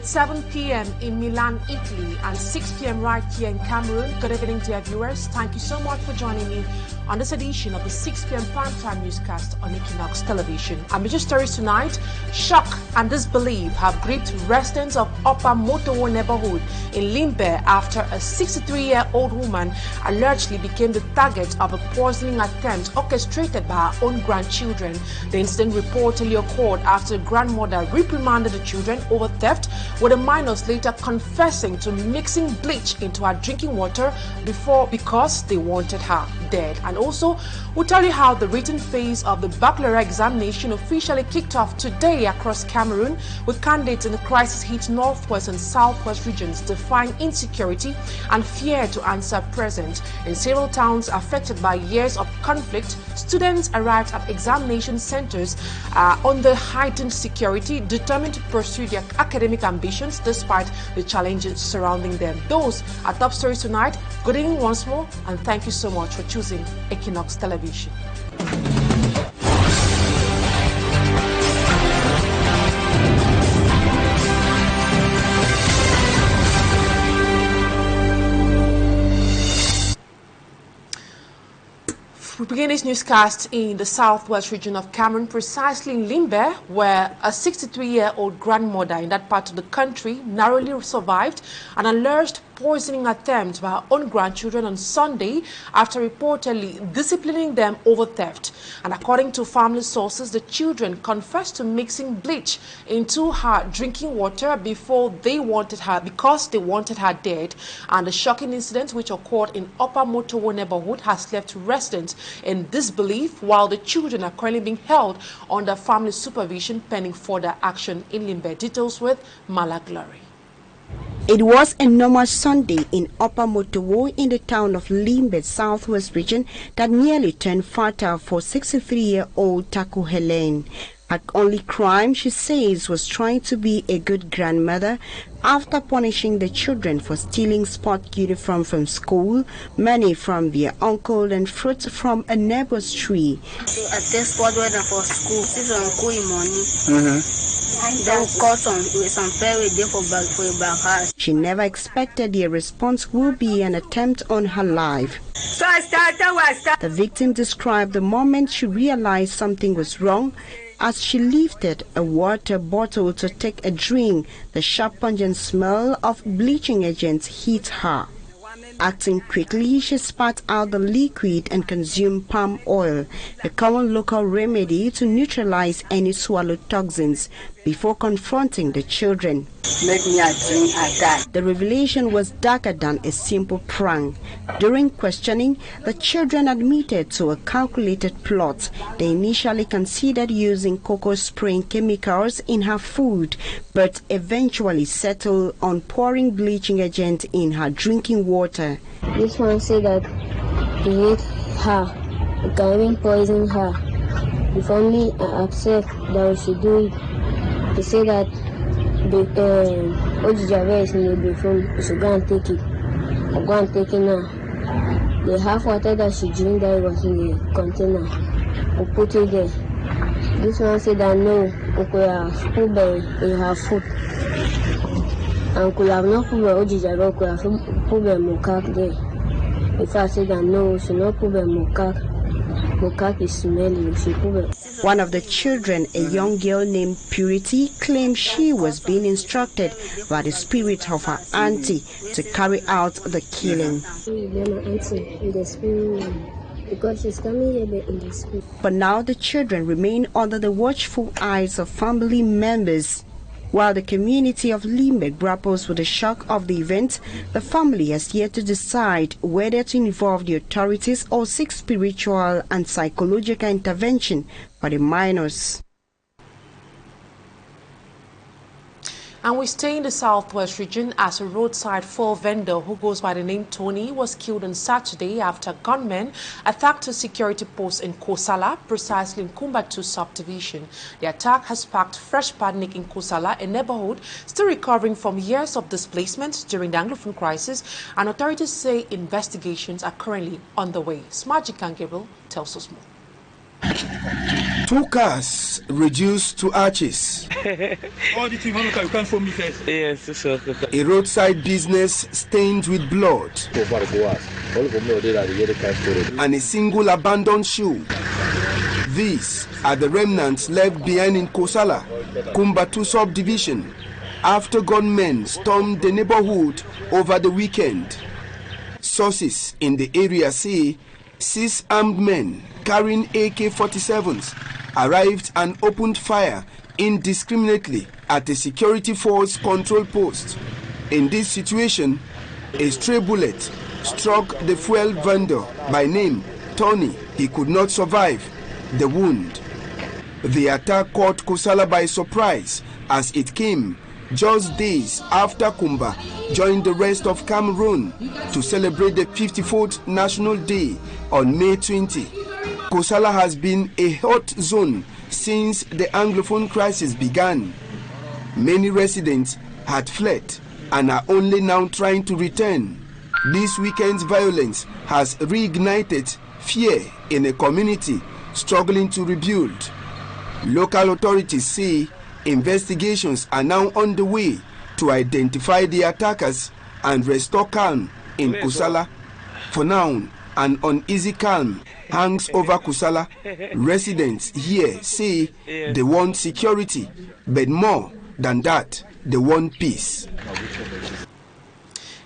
It's 7 p.m. in Milan, Italy, and 6 p.m. right here in Cameroon. Good evening, dear viewers. Thank you so much for joining me on this edition of the 6 p.m. primetime newscast on Equinoxe television. Our major stories tonight: shock and disbelief have gripped residents of Upper Motowo neighborhood in Limbe after a 63-year-old woman allegedly became the target of a poisoning attempt orchestrated by her own grandchildren. The incident reportedly occurred after the grandmother reprimanded the children over theft, with the minors later confessing to mixing bleach into her drinking water because they wanted her dead. And also, we'll tell you how the written phase of the baccalaureate examination officially kicked off today across Cameroon, with candidates in the crisis-hit northwest and southwest regions defying insecurity and fear to answer present. In several towns affected by years of conflict, students arrived at examination centers under heightened security, determined to pursue their academic ambitions despite the challenges surrounding them. Those are top stories tonight. Good evening once more, and thank you so much for choosing Equinoxe Television. We begin this newscast in the southwest region of Cameroon, precisely in Limbe, where a 63-year-old grandmother in that part of the country narrowly survived an alleged poisoning attempt by her own grandchildren on Sunday after reportedly disciplining them over theft. And according to family sources, the children confessed to mixing bleach into her drinking water because they wanted her dead. And the shocking incident, which occurred in Upper Motowo neighborhood, has left residents in disbelief, while the children are currently being held under family supervision pending further action in Limbe. Details with Mala Glory. It was a normal Sunday in Upper Motowo in the town of Limbe, southwest region, that nearly turned fatal for 63-year-old Taku Helen. Her only crime, she says, was trying to be a good grandmother after punishing the children for stealing sport uniform from school, money from their uncle, and fruits from a neighbor's tree. I take sport weather for school, see some cool money. Then got some pay for a back house. She never expected the response would be an attempt on her life. So I started. The victim described the moment she realized something was wrong. As she lifted a water bottle to take a drink, the sharp pungent smell of bleaching agents hit her. Acting quickly, she spat out the liquid and consumed palm oil, a common local remedy to neutralize any swallowed toxins, before confronting the children. Make me a drink, I die. The revelation was darker than a simple prank. During questioning, the children admitted to a calculated plot. They initially considered using cocoa spraying chemicals in her food, but eventually settled on pouring bleaching agent in her drinking water. This one said that he hate her, he can even poison her. The family are upset that we should do it. They say that the Ojijave is in the phone, we should go and take it. I'll go and take it now. The half water that she drank that was in the container, we put it there. This one said that no, we could have put in her food. And could have not put Ojijave, we could have put mokak there. If I said that no, we should not put mokak. Mokak is smelly, we should put it. One of the children, a young girl named Purity, claimed she was being instructed by the spirit of her auntie to carry out the killing. Because she's coming here in the spirit. But now the children remain under the watchful eyes of family members. While the community of Limbe grapples with the shock of the event, the family has yet to decide whether to involve the authorities or seek spiritual and psychological intervention for the minors. And we stay in the southwest region as a roadside fuel vendor who goes by the name Tony was killed on Saturday after gunmen attacked a security post in Kosala, precisely in Kumbatu subdivision. The attack has sparked fresh panic in Kosala, a neighborhood still recovering from years of displacement during the Anglophone crisis, and authorities say investigations are currently underway. Smaji Gabriel tells us more. 2 cars reduced to arches. Yes, A roadside business stained with blood. And a single abandoned shoe. These are the remnants left behind in Kosala, Kumbatu subdivision, after gunmen stormed the neighborhood over the weekend. Sources in the area say 6 armed men carrying AK-47s arrived and opened fire indiscriminately at a security force control post. In this situation, a stray bullet struck the fuel vendor by name Tony. He could not survive the wound. The attack caught Kosala by surprise as it came just days after Kumba joined the rest of Cameroon to celebrate the 54th National Day on May 20. Kosala has been a hot zone since the Anglophone crisis began. Many residents had fled and are only now trying to return. This weekend's violence has reignited fear in a community struggling to rebuild. Local authorities say investigations are now underway to identify the attackers and restore calm in Kosala. For now, an uneasy calm hangs over Kosala. Residents here say they want security, but more than that, they want peace.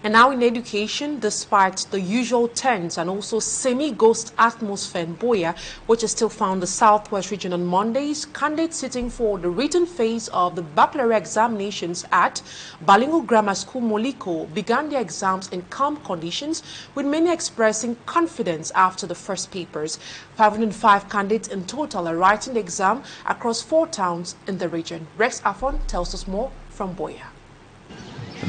And now in education, despite the usual tense and also semi-ghost atmosphere in Buea, which is still found in the southwest region on Mondays, candidates sitting for the written phase of the baccalaureate examinations at Bilingual Grammar School Moliko began their exams in calm conditions, with many expressing confidence after the first papers. 505 candidates in total are writing the exam across 4 towns in the region. Rex Afon tells us more from Buea.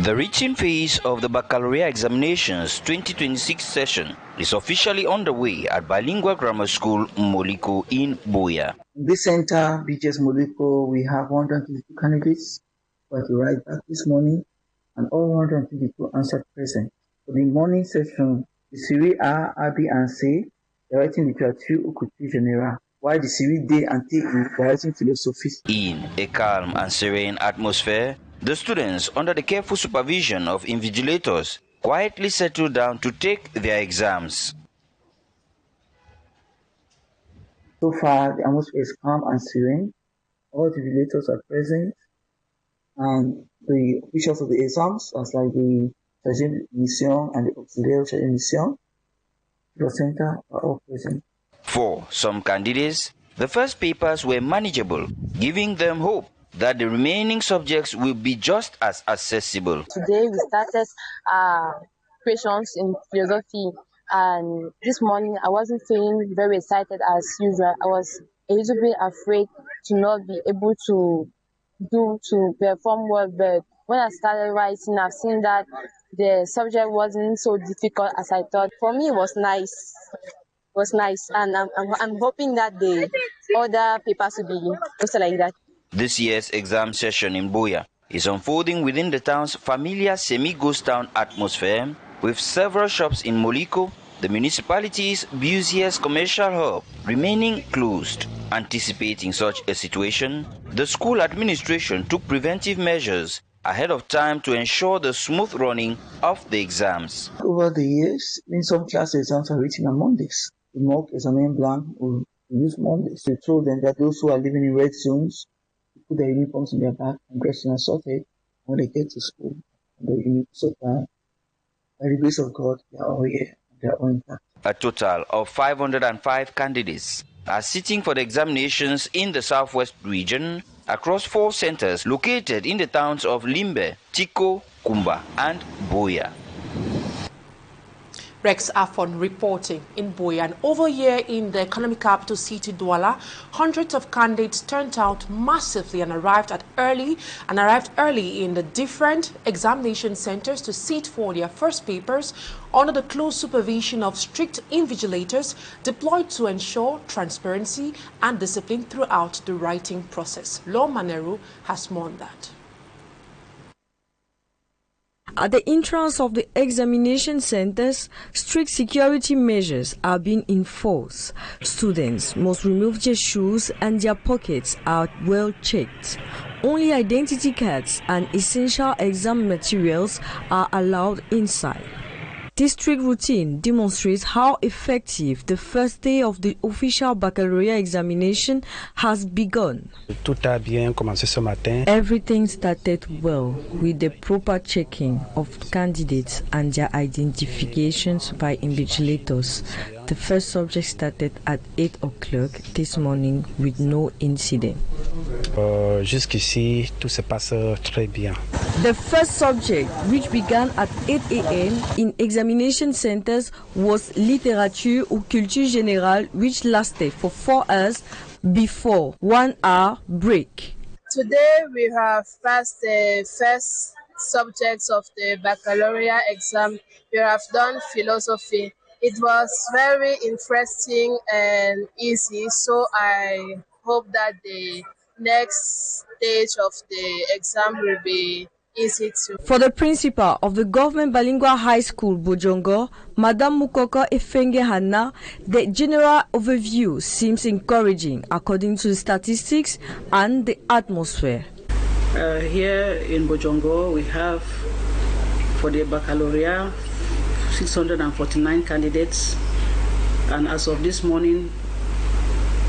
The written phase of the Baccalaureate Examinations 2026 session is officially underway at Bilingual Grammar School Moliko in Buea. In this center, BGS Moliko, we have 122 candidates who are to write back this morning, and all 122 answered present. For the morning session, the Series A, B, and C, they're writing literature ou culture general, while the Series D and T, they're writing philosophy. In a calm and serene atmosphere, the students, under the careful supervision of invigilators, quietly settled down to take their exams. So far, the atmosphere is calm and serene. All the invigilators are present, and the officials of the exams, as like the chargé de mission and the auxiliary chargé de mission, the center are all present. For some candidates, the first papers were manageable, giving them hope that the remaining subjects will be just as accessible. Today we started questions in philosophy, and this morning I wasn't feeling very excited as usual. I was a little bit afraid to not be able to perform well, but when I started writing, I've seen that the subject wasn't so difficult as I thought. For me, it was nice. And I'm hoping that the other papers will be also like that. This year's exam session in Buea is unfolding within the town's familiar semi-ghost town atmosphere, with several shops in Moliko, the municipality's busiest commercial hub, remaining closed. Anticipating such a situation, the school administration took preventive measures ahead of time to ensure the smooth running of the exams. Over the years, in some class exams are written on Mondays. The mock examen blank will use Mondays. We told them that those who are living in red zones put their uniforms in their back and dress in a sorted when they get to school. So by the grace of God, they are all here. They are all intact. A total of 505 candidates are sitting for the examinations in the southwest region across 4 centers located in the towns of Limbe, Tiko, Kumba, and Buea. Rex Afon reporting in Buea. And over here in the economic capital city Douala, hundreds of candidates turned out massively and arrived early in the different examination centers to sit for their first papers under the close supervision of strict invigilators deployed to ensure transparency and discipline throughout the writing process. Law Maneru has more on that. At the entrance of the examination centers, strict security measures are being enforced. Students must remove their shoes and their pockets are well checked. Only identity cards and essential exam materials are allowed inside. This strict routine demonstrates how effective the first day of the official baccalaureate examination has begun. Everything started well with the proper checking of candidates and their identifications by invigilators. The first subject started at 8 o'clock this morning with no incident. Jusqu'ici, tout se passe très bien. The first subject, which began at 8 a.m. in examination centers, was literature ou culture générale, which lasted for 4 hours before 1 hour break. Today we have passed the first subjects of the baccalaureate exam. We have done philosophy. It was very interesting and easy, so I hope that the next stage of the exam will be easy too. For the principal of the Government Bilingual High School, Bojongo, Madam Mukoko Efenge Hanna, the general overview seems encouraging according to the statistics and the atmosphere. Here in Bojongo, we have for the baccalaureate 649 candidates, and as of this morning,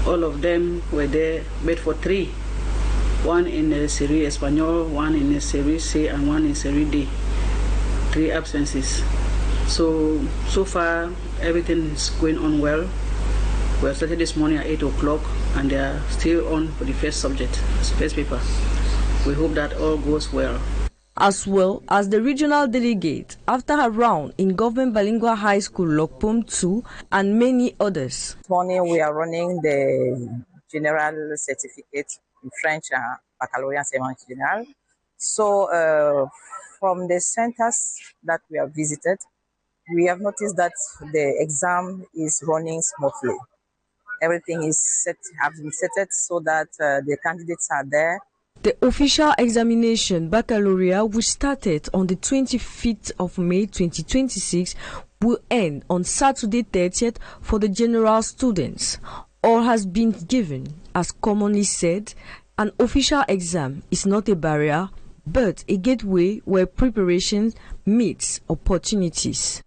all of them were there, but for 3. One in the Serie Espanol, one in the Serie C, and one in Serie D. 3 absences. So far, everything is going on well. We started this morning at 8 o'clock, and they are still on for the first subject, first paper. We hope that all goes well. As well as the regional delegate after her round in Government Bilingual High School, Lokpom 2, and many others. This morning we are running the general certificate in French, baccalaureate enseignement general. So from the centers that we have visited, we have noticed that the exam is running smoothly. Everything is set, has been set so that the candidates are there. The official examination baccalaureate, which started on the 25th of May 2026, will end on Saturday 30th for the general students. All has been given. As commonly said, an official exam is not a barrier, but a gateway where preparation meets opportunities.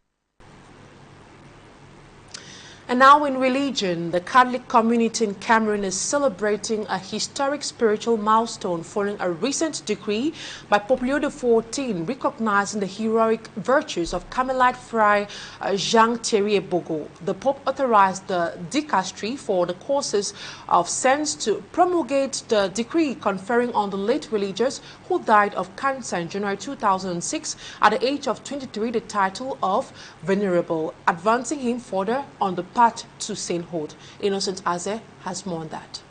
And now in religion, the Catholic community in Cameroon is celebrating a historic spiritual milestone following a recent decree by Pope Leo XIV recognizing the heroic virtues of Carmelite Friar Jean-Thierry Ebogo. The Pope authorized the dicastery for the courses of sense to promulgate the decree conferring on the late religious who died of cancer in January 2006 at the age of 23 the title of Venerable, advancing him further on the path to sainthood. Innocent Aze has more on that.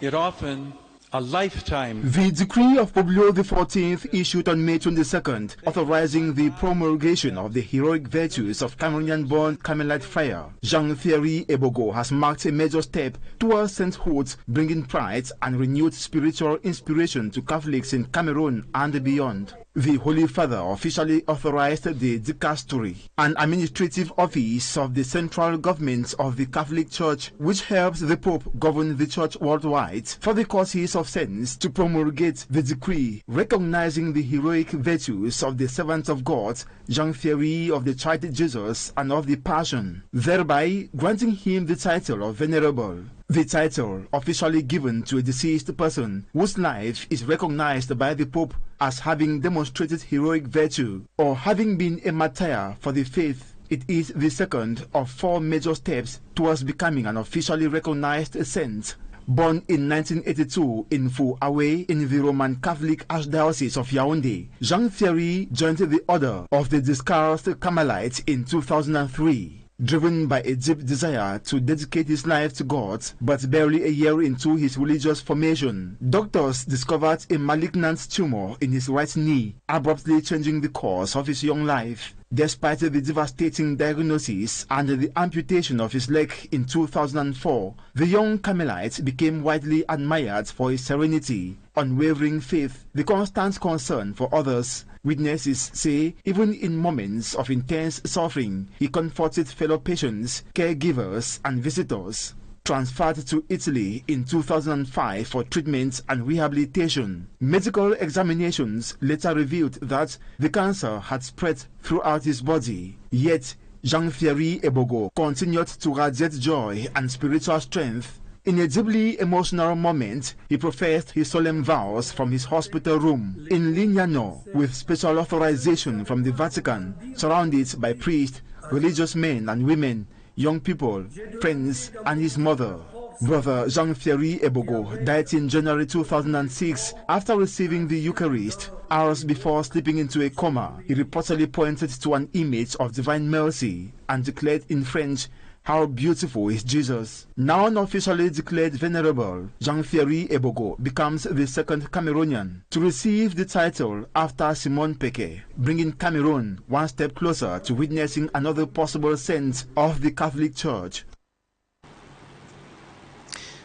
Yet often, a lifetime. The decree of Pope Leo XIV issued on May 22nd, authorizing the promulgation of the heroic virtues of Cameroonian-born Carmelite friar Jean-Thierry Ebogo, has marked a major step towards sainthood, bringing pride and renewed spiritual inspiration to Catholics in Cameroon and beyond. The Holy Father officially authorized the dicastery, an administrative office of the central government of the Catholic Church, which helps the Pope govern the Church worldwide, for the causes of sense to promulgate the decree recognizing the heroic virtues of the servants of God, Jean-Thierry of the Child Jesus and of the Passion, thereby granting him the title of Venerable. The title, officially given to a deceased person whose life is recognized by the Pope as having demonstrated heroic virtue or having been a martyr for the faith. It is the second of 4 major steps towards becoming an officially recognized saint. Born in 1982 in Fou-Away in the Roman Catholic Archdiocese of Yaoundé, Jean-Thierry joined the Order of the Discalced Carmelites in 2003. Driven by a deep desire to dedicate his life to God, but barely a year into his religious formation, doctors discovered a malignant tumor in his right knee, abruptly changing the course of his young life. Despite the devastating diagnosis and the amputation of his leg in 2004, the young Carmelite became widely admired for his serenity, unwavering faith, the constant concern for others, Witnesses say even in moments of intense suffering, he comforted fellow patients, caregivers and visitors. Transferred to Italy in 2005 for treatment and rehabilitation. Medical examinations later revealed that the cancer had spread throughout his body. Yet, Jean-Thierry Ebogo continued to radiate joy and spiritual strength. In a deeply emotional moment, he professed his solemn vows from his hospital room in Lignano with special authorization from the Vatican, surrounded by priests, religious men and women, young people, friends, and his mother. Brother Jean-Thierry Ebogo died in January 2006 after receiving the Eucharist. Hours before slipping into a coma, he reportedly pointed to an image of divine mercy and declared in French, "How beautiful is Jesus." Now unofficially declared venerable, Jean-Thierry Ebogo becomes the second Cameroonian to receive the title after Simon Peke, bringing Cameroon one step closer to witnessing another possible saint of the Catholic Church.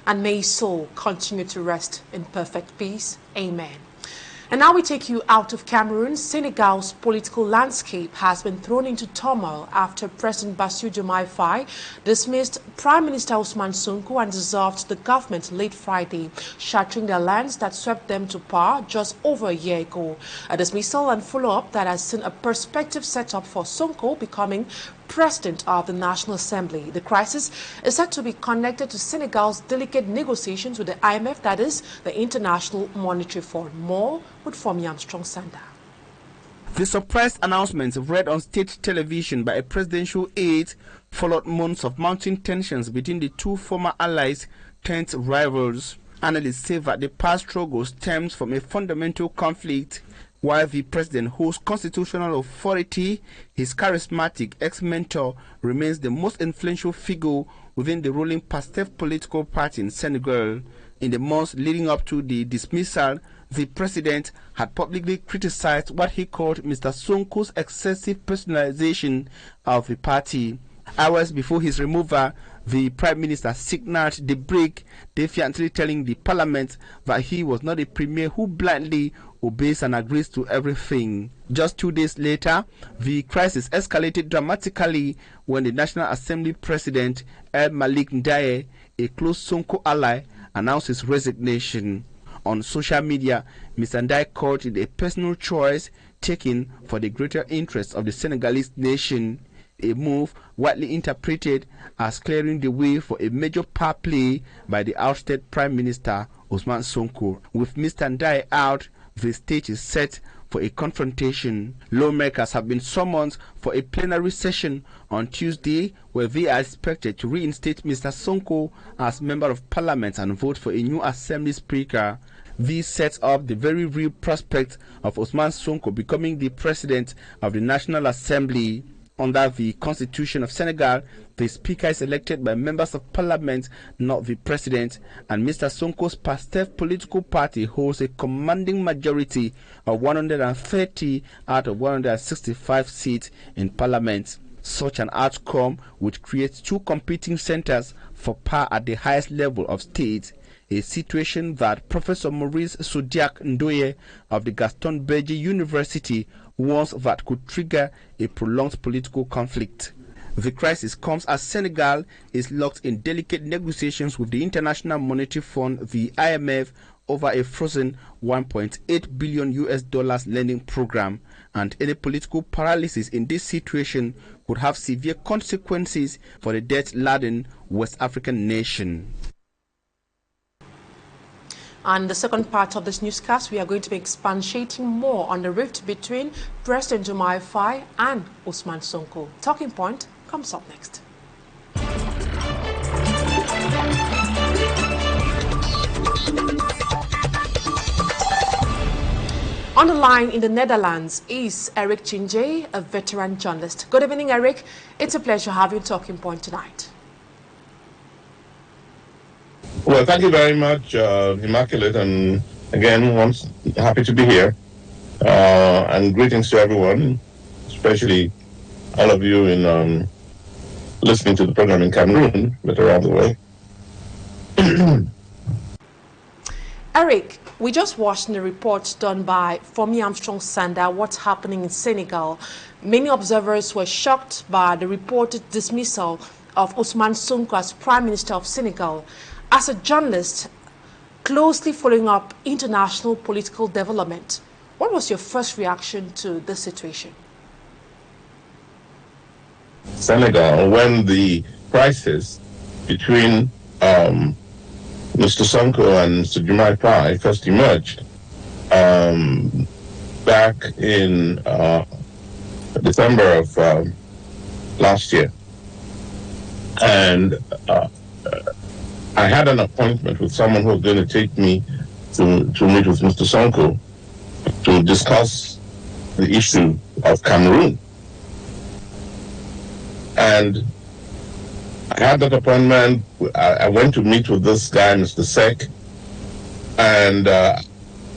And may his soul continue to rest in perfect peace. Amen. And now we take you out of Cameroon. Senegal's political landscape has been thrown into turmoil after President Bassirou Diomaye Faye dismissed Prime Minister Ousmane Sonko and dissolved the government late Friday, shattering the alliance that swept them to power just over a year ago. A dismissal and follow-up that has seen a perspective set up for Sonko becoming President of the National Assembly. The crisis is said to be connected to Senegal's delicate negotiations with the IMF, that is, the International Monetary Fund. More with Fomi Armstrong-Sanda. The surprise announcement read on state television by a presidential aide followed months of mounting tensions between the two former allies turned rivals. Analysts say that the past struggle stems from a fundamental conflict. While the president holds constitutional authority, his charismatic ex-mentor remains the most influential figure within the ruling PASTEF political party in Senegal. In the months leading up to the dismissal, the president had publicly criticized what he called Mr. Sonko's excessive personalization of the party. Hours before his removal, the Prime Minister signaled the break, defiantly telling the parliament that he was not a premier who blindly obeys and agrees to everything. Just 2 days later, the crisis escalated dramatically when the National Assembly President El Malik Ndiaye, a close Sonko ally, announced his resignation. On social media, Mr. Ndiaye called it a personal choice taken for the greater interests of the Senegalese nation, a move widely interpreted as clearing the way for a major power play by the ousted Prime Minister Ousmane Sonko. With Mr. Ndiaye out, the stage is set for a confrontation. Lawmakers have been summoned for a plenary session on Tuesday, where they are expected to reinstate Mr. Sonko as Member of Parliament and vote for a new Assembly Speaker. This sets up the very real prospect of Ousmane Sonko becoming the President of the National Assembly. Under the Constitution of Senegal, the Speaker is elected by members of Parliament, not the President, and Mr. Sonko's PASTEF political party holds a commanding majority of 130 out of 165 seats in Parliament. Such an outcome would create two competing centers for power at the highest level of state, a situation that Professor Maurice Sodiak Ndoye of the Gaston Berger University warns that could trigger a prolonged political conflict. The crisis comes as Senegal is locked in delicate negotiations with the International Monetary Fund, the IMF, over a frozen $1.8 billion lending program, and any political paralysis in this situation could have severe consequences for the debt-laden West African nation. And the second part of this newscast, we are going to be expatiating more on the rift between President Diomaye Faye and Ousmane Sonko. Talking Point comes up next. On the line in the Netherlands is Éric CHINJE, a veteran journalist. Good evening, Éric. It's a pleasure having Talking Point tonight. Well, thank you very much, Immaculate, and again, once happy to be here. And greetings to everyone, especially all of you in listening to the program in Cameroon, but around the way. Eric, we just watched the report done by Fomi Armstrong Sanda, what's happening in Senegal. Many observers were shocked by the reported dismissal of Ousmane Sonko as Prime Minister of Senegal. As a journalist, closely following up international political development, what was your first reaction to this situation? Senegal, when the crisis between Mr. Sonko and Mr. Diomaye Faye first emerged back in December of last year. And I had an appointment with someone who was going to take me to meet with Mr. Sonko to discuss the issue of Cameroon. And I had that appointment. I went to meet with this guy, Mr. Sek, and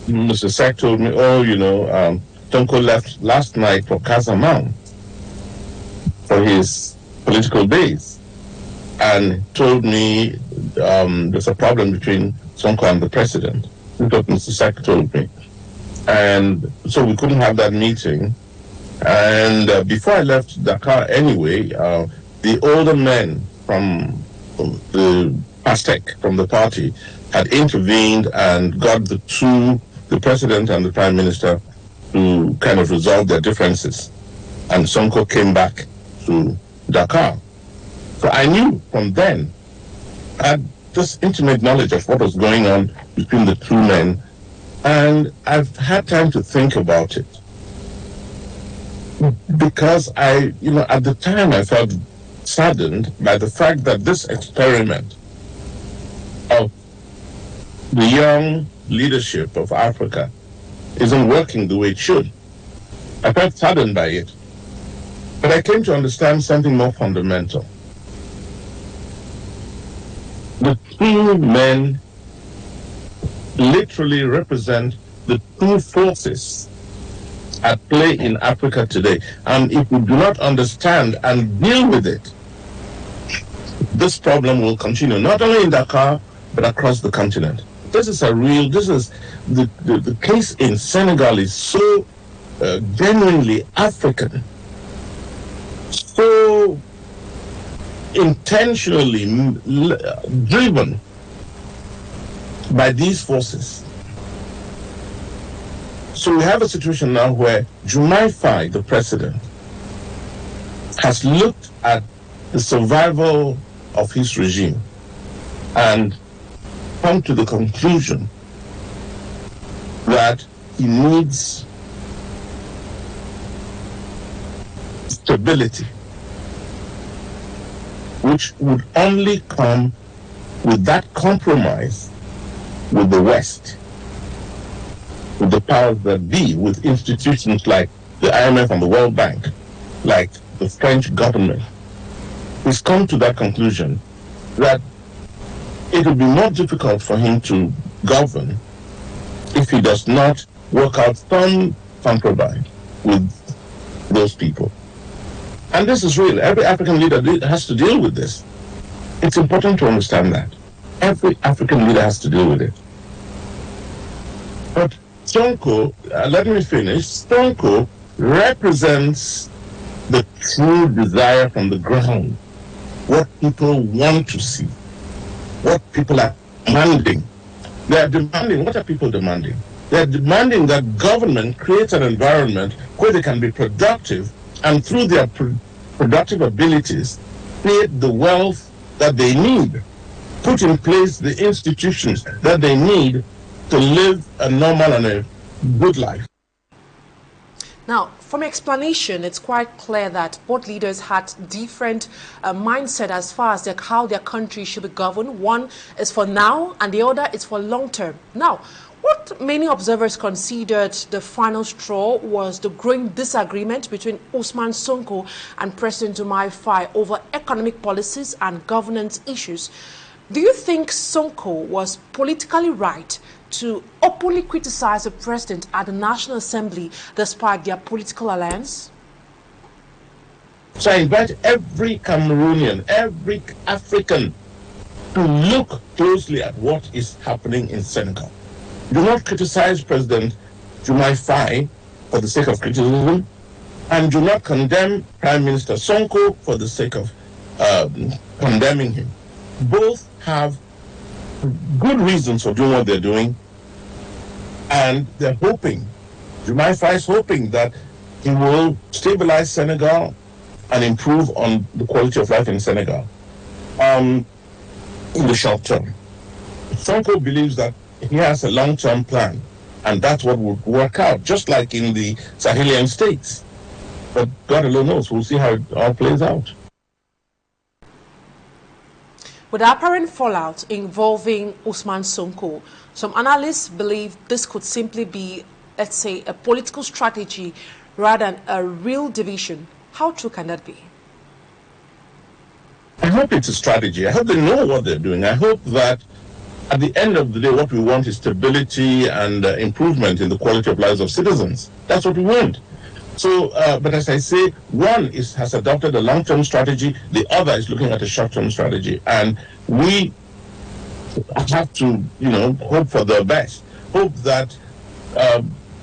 Mr. Sek told me, oh, you know, Sonko left last night for Casamance for his political days, and told me there's a problem between Sonko and the president. That's what Mr. Sek told me. And so we couldn't have that meeting. And before I left Dakar anyway, the older men from the PASTEC, from the party, had intervened and got the president and the prime minister, to kind of resolve their differences. And Sonko came back to Dakar. So I knew from then, I had this intimate knowledge of what was going on between the two men, and I've had time to think about it. Because at the time I felt saddened by the fact that this experiment of the young leadership of Africa isn't working the way it should. I felt saddened by it. But I came to understand something more fundamental. The two men literally represent the two forces at play in Africa today. And if we do not understand and deal with it, this problem will continue, not only in Dakar, but across the continent. The case in Senegal is so genuinely African, so intentionally driven by these forces. So we have a situation now where Diomaye Faye, the president, has looked at the survival of his regime and come to the conclusion that he needs stability, which would only come with that compromise with the West, with the powers that be, with institutions like the IMF and the World Bank, like the French government. He's come to that conclusion that it will be more difficult for him to govern if he does not work out some compromise with those people. And this is real. Every African leader has to deal with this. It's important to understand that. Every African leader has to deal with it. But Sonko, let me finish. Sonko represents the true desire from the ground, what people want to see, what people are demanding. They are demanding, what are people demanding? They are demanding that government creates an environment where they can be productive and through their productive abilities create the wealth that they need, put in place the institutions that they need to live a normal and a good life. Now, from explanation, it's quite clear that both leaders had different mindset as far as how their country should be governed. One is for now, and the other is for long term. Now, what many observers considered the final straw was the growing disagreement between Ousmane Sonko and President Diomaye Faye over economic policies and governance issues. Do you think Sonko was politically right to openly criticize the president at the National Assembly despite their political alliance? So I invite every Cameroonian, every African to look closely at what is happening in Senegal. Do not criticize President Jumai Faye for the sake of criticism, and do not condemn Prime Minister Sonko for the sake of condemning him. Both have good reasons for doing what they're doing, and they're hoping, Jumai Faye is hoping that he will stabilize Senegal and improve on the quality of life in Senegal in the short term. Sonko believes that he has a long-term plan, and that's what would work out, just like in the Sahelian states. But God alone knows. We'll see how it all plays out. With the apparent fallout involving Ousmane Sonko, some analysts believe this could simply be, let's say, a political strategy rather than a real division. How true can that be? I hope it's a strategy. I hope they know what they're doing. I hope that at the end of the day, what we want is stability and improvement in the quality of lives of citizens. That's what we want. So, but as I say, one has adopted a long-term strategy, the other is looking at a short-term strategy. And we have to, hope for the best. Hope that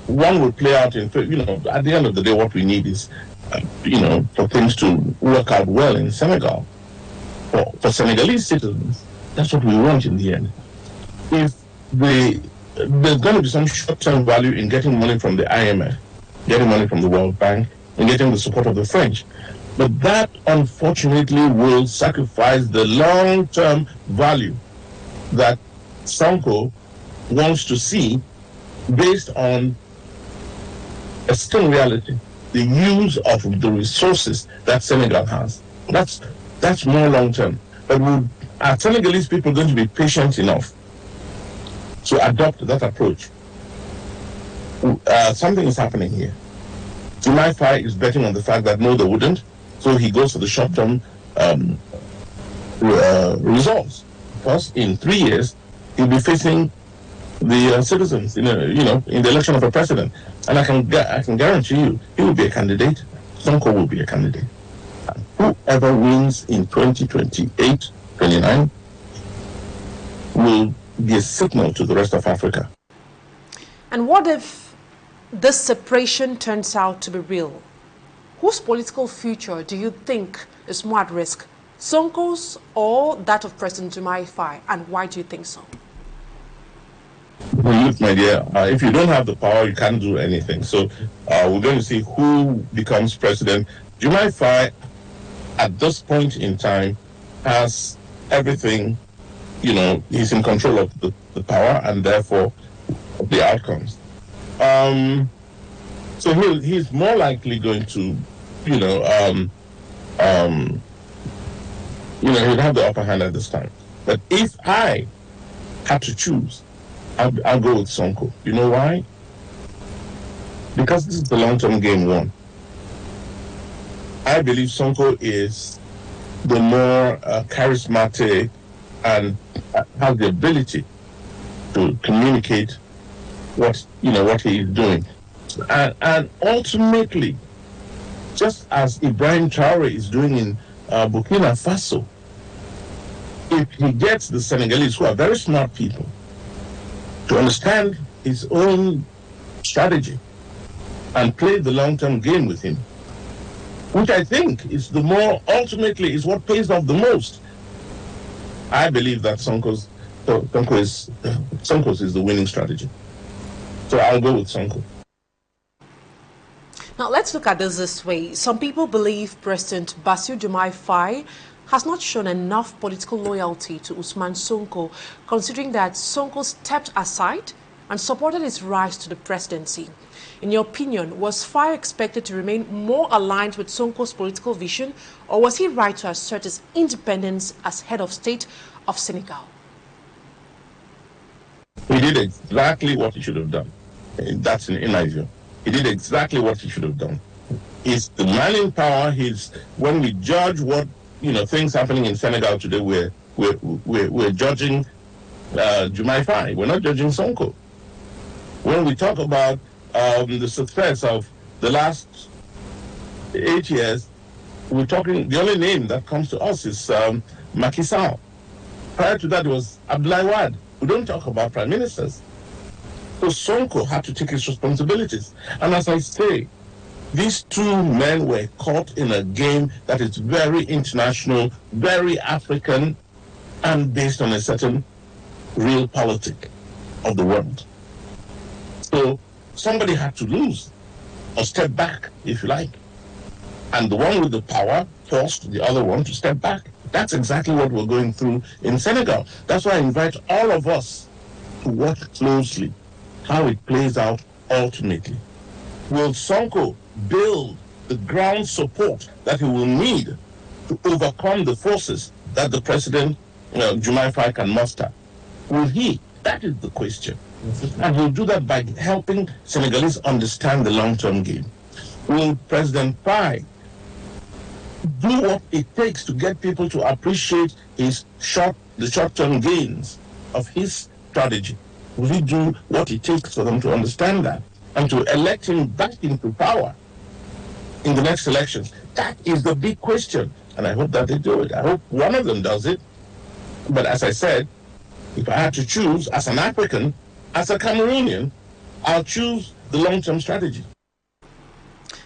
one will play out in, at the end of the day, what we need is, for things to work out well in Senegal. For Senegalese citizens, that's what we want in the end. If there's going to be some short-term value in getting money from the IMF, getting money from the World Bank, and getting the support of the French. But that, unfortunately, will sacrifice the long-term value that Sonko wants to see based on a still reality, the use of the resources that Senegal has. That's more long-term. But are Senegalese people going to be patient enough to adopt that approach? Something is happening here. Jumai Faye is betting on the fact that no, they wouldn't, so he goes for the short-term results. Because in 3 years, he'll be facing the citizens, in the election of a president. And I can guarantee you, he will be a candidate. Sonko will be a candidate. And whoever wins in 2028, 29, will be a signal to the rest of Africa. And what if this separation turns out to be real? Whose political future do you think is more at risk, Sonko's or that of President Jumai Faye? And why do you think so? Well, look, my dear, if you don't have the power, you can't do anything. So we're going to see who becomes president. Jumai Faye, at this point in time, has everything, he's in control of the power and therefore of the outcomes. So he's more likely going to, he'll have the upper hand at this time. But if I had to choose, I'll go with Sonko. You know why? Because this is the long-term game one. I believe Sonko is the more charismatic and has the ability to communicate what he is doing. And ultimately, just as Ibrahim Traore is doing in Burkina Faso, if he gets the Senegalese, who are very smart people, to understand his own strategy and play the long-term game with him, which I think is ultimately is what pays off the most, I believe that Sonko's is the winning strategy. So I'll go with Sonko. Now let's look at this way. Some people believe President Bassirou Diomaye Faye has not shown enough political loyalty to Ousmane Sonko, considering that Sonko stepped aside and supported his rise to the presidency. In your opinion, was Faye expected to remain more aligned with Sonko's political vision, or was he right to assert his independence as head of state of Senegal? He did exactly what he should have done. That's in my view. He did exactly what he should have done. He's the man in power. When we judge what things happening in Senegal today, we're judging Diomaye Faye. We're not judging Sonko. When we talk about the success of the last 8 years, we're talking. The only name that comes to us is Macky Sall. Prior to that, it was Abdoulaye Wade. We don't talk about prime ministers. So Sonko had to take his responsibilities. And as I say, these two men were caught in a game that is very international, very African, and based on a certain real politic of the world. So somebody had to lose or step back, if you like. And the one with the power forced the other one to step back. That's exactly what we're going through in Senegal. That's why I invite all of us to watch closely how it plays out ultimately. Will Sonko build the ground support that he will need to overcome the forces that the president, Diomaye Faye, can muster? Will he? That is the question. And he'll do that by helping Senegalese understand the long-term game. Will President Faye do what it takes to get people to appreciate the short-term gains of his strategy? Will he do what it takes for them to understand that and to elect him back into power in the next elections? That is the big question, and I hope that they do it. I hope one of them does it. But as I said, if I had to choose as an African, as a Cameroonian, I'll choose the long-term strategy.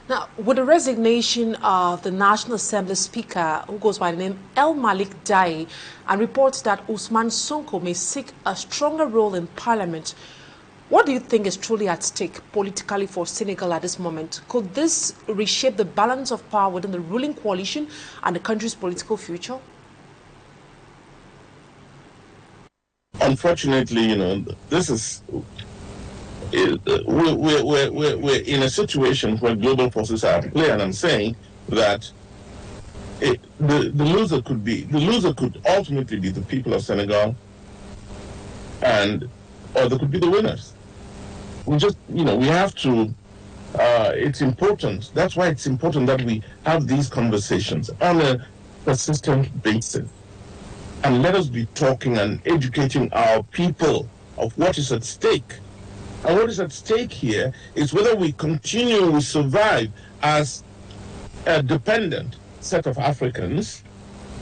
Now, with the resignation of the National Assembly Speaker, who goes by the name El Malik Daye, and reports that Ousmane Sonko may seek a stronger role in Parliament, what do you think is truly at stake politically for Senegal at this moment? Could this reshape the balance of power within the ruling coalition and the country's political future? Unfortunately, this is... We're in a situation where global forces are at play, and I'm saying that the loser could ultimately be the people of Senegal, or there could be the winners. We have to. It's important. That's why it's important that we have these conversations on a persistent basis, and let us be talking and educating our people of what is at stake. And what is at stake here is whether we survive as a dependent set of Africans.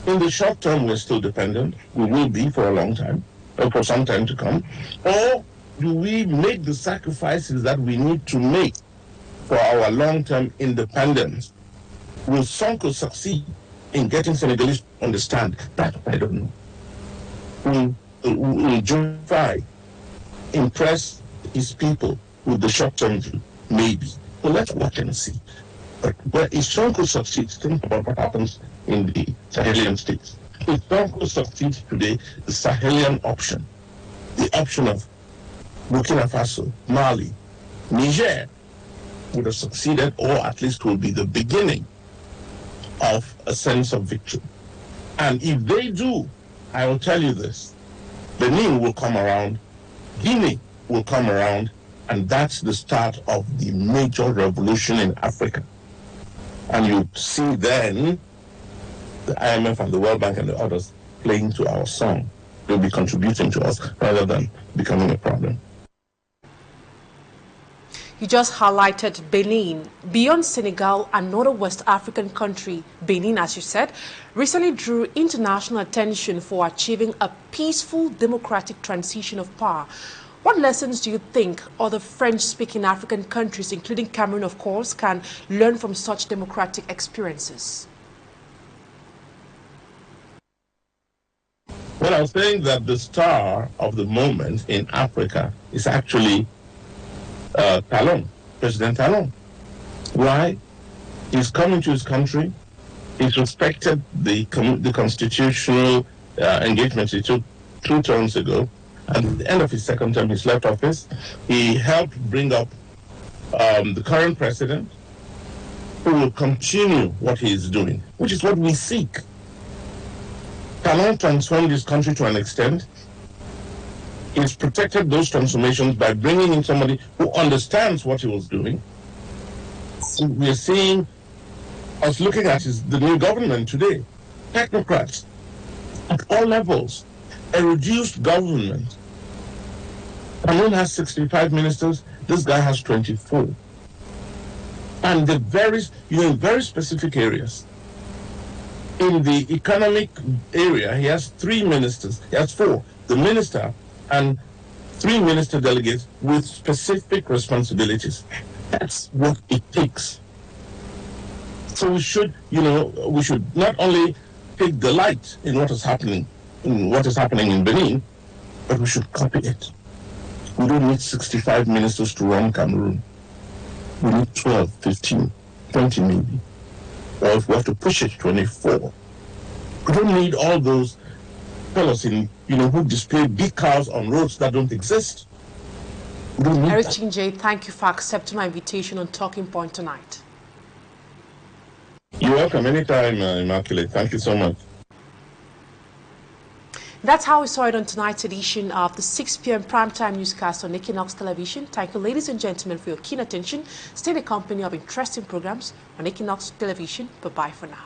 In the short term, we're still dependent. We will be for a long time, or for some time to come. Or do we make the sacrifices that we need to make for our long-term independence? Will Sonko succeed in getting Senegalese to understand? That I don't know. Will John Faye impress his people with the short-term view? Maybe. Well, let's watch and see. But if Sonko succeeds, think about what happens in the Sahelian states. If Sonko succeeds today, the Sahelian option, the option of Burkina Faso, Mali, Niger, would have succeeded, or at least will be the beginning of a sense of victory. And if they do, I will tell you this, Benin will come around, Guinea will come around, and that's the start of the major revolution in Africa. And you see then the IMF and the World Bank and the others playing to our song. They'll be contributing to us rather than becoming a problem. You just highlighted Benin. Beyond Senegal, another West African country, Benin, as you said, recently drew international attention for achieving a peaceful democratic transition of power. What lessons do you think other French-speaking African countries, including Cameroon, of course, can learn from such democratic experiences? Well, I was saying that the star of the moment in Africa is actually Talon, President Talon. Why? He's come into his country. He's respected the constitutional engagements he took 2 terms ago. At the end of his second term, he's left office. He helped bring up the current president, who will continue what he is doing, which is what we seek. Talon transformed this country to an extent. He's protected those transformations by bringing in somebody who understands what he was doing. So we're seeing us looking at the new government today. Technocrats at all levels. A reduced government. Cameroon has 65 ministers. This guy has 24. And the very specific areas. In the economic area, he has 3 ministers. He has 4. The minister and 3 minister delegates with specific responsibilities. That's what it takes. So we should, we should not only take delight in what is happening in Benin, but we should copy it. We don't need 65 ministers to run Cameroon. We need 12, 15, 20 maybe. Or if we have to push it, 24. We don't need all those fellows who display big cars on roads that don't exist. We don't need Éric that. CHINJE, thank you for accepting my invitation on Talking Point tonight. You're welcome anytime, Immaculate. Thank you so much. That's how we saw it on tonight's edition of the 6 p.m. primetime newscast on Equinoxe Television. Thank you, ladies and gentlemen, for your keen attention. Stay in the company of interesting programs on Equinoxe Television. Bye-bye for now.